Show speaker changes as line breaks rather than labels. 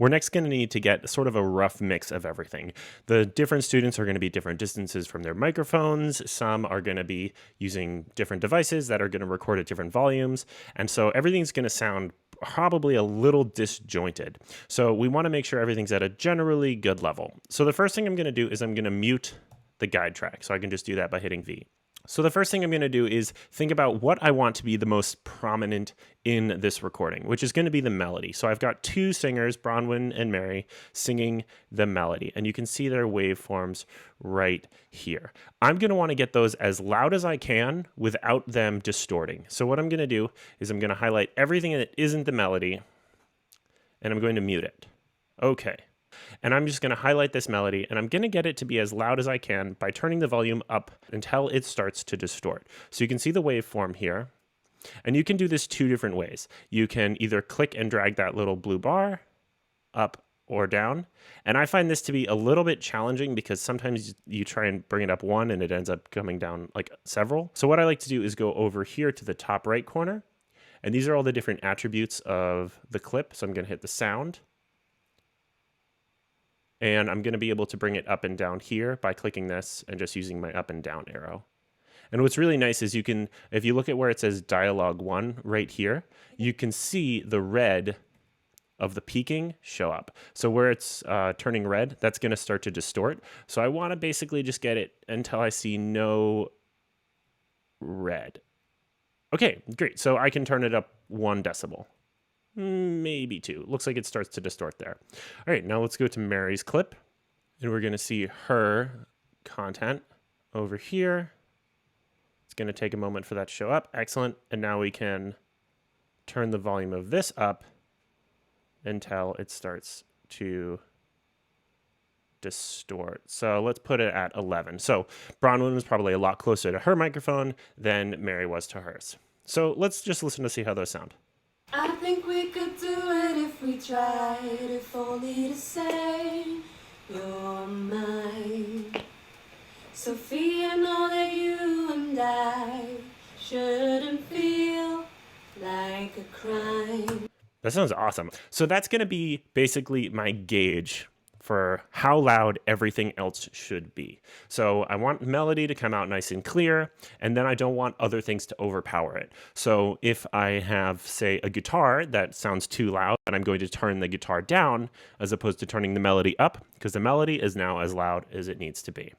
we're next going to need to get sort of a rough mix of everything. The different students are going to be different distances from their microphones. Some are going to be using different devices that are going to record at different volumes. And so everything's going to sound probably a little disjointed. So we want to make sure everything's at a generally good level. So the first thing I'm going to do is I'm going to mute the guide track. So I can just do that by hitting V. So the first thing I'm going to do is think about what I want to be the most prominent in this recording, which is going to be the melody. So I've got two singers, Bronwyn and Mary, singing the melody, and you can see their waveforms right here. I'm going to want to get those as loud as I can without them distorting. So what I'm going to do is I'm going to highlight everything that isn't the melody, and I'm going to mute it. Okay. And I'm just going to highlight this melody, and I'm going to get it to be as loud as I can by turning the volume up until it starts to distort. So you can see the waveform here, and you can do this two different ways. You can either click and drag that little blue bar up or down, and I find this to be a little bit challenging because sometimes you try and bring it up one and it ends up coming down like several. So what I like to do is go over here to the top right corner, and these are all the different attributes of the clip. So I'm going to hit the sound. And I'm going to be able to bring it up and down here by clicking this and just using my up and down arrow. And what's really nice is you can, if you look at where it says dialogue 1 right here, you can see the red of the peaking show up. So where it's turning red, that's going to start to distort. So I want to basically just get it until I see no red. Okay, great. So I can turn it up 1 decibel. Maybe 2. Looks like it starts to distort there. All right, now let's go to Mary's clip, and we're going to see her content over here. It's going to take a moment for that to show up. Excellent. And now we can turn the volume of this up until it starts to distort. So let's put it at 11. So Bronwyn was probably a lot closer to her microphone than Mary was to hers. So let's just listen to see how those sound.
I think we could do it if we tried, if only to say you're mine. Sophie, I know that you and I shouldn't feel like a crime.
That sounds awesome. So that's going to be basically my gauge for how loud everything else should be. So I want melody to come out nice and clear, and then I don't want other things to overpower it. So if I have, say, a guitar that sounds too loud, and I'm going to turn the guitar down as opposed to turning the melody up, because the melody is now as loud as it needs to be.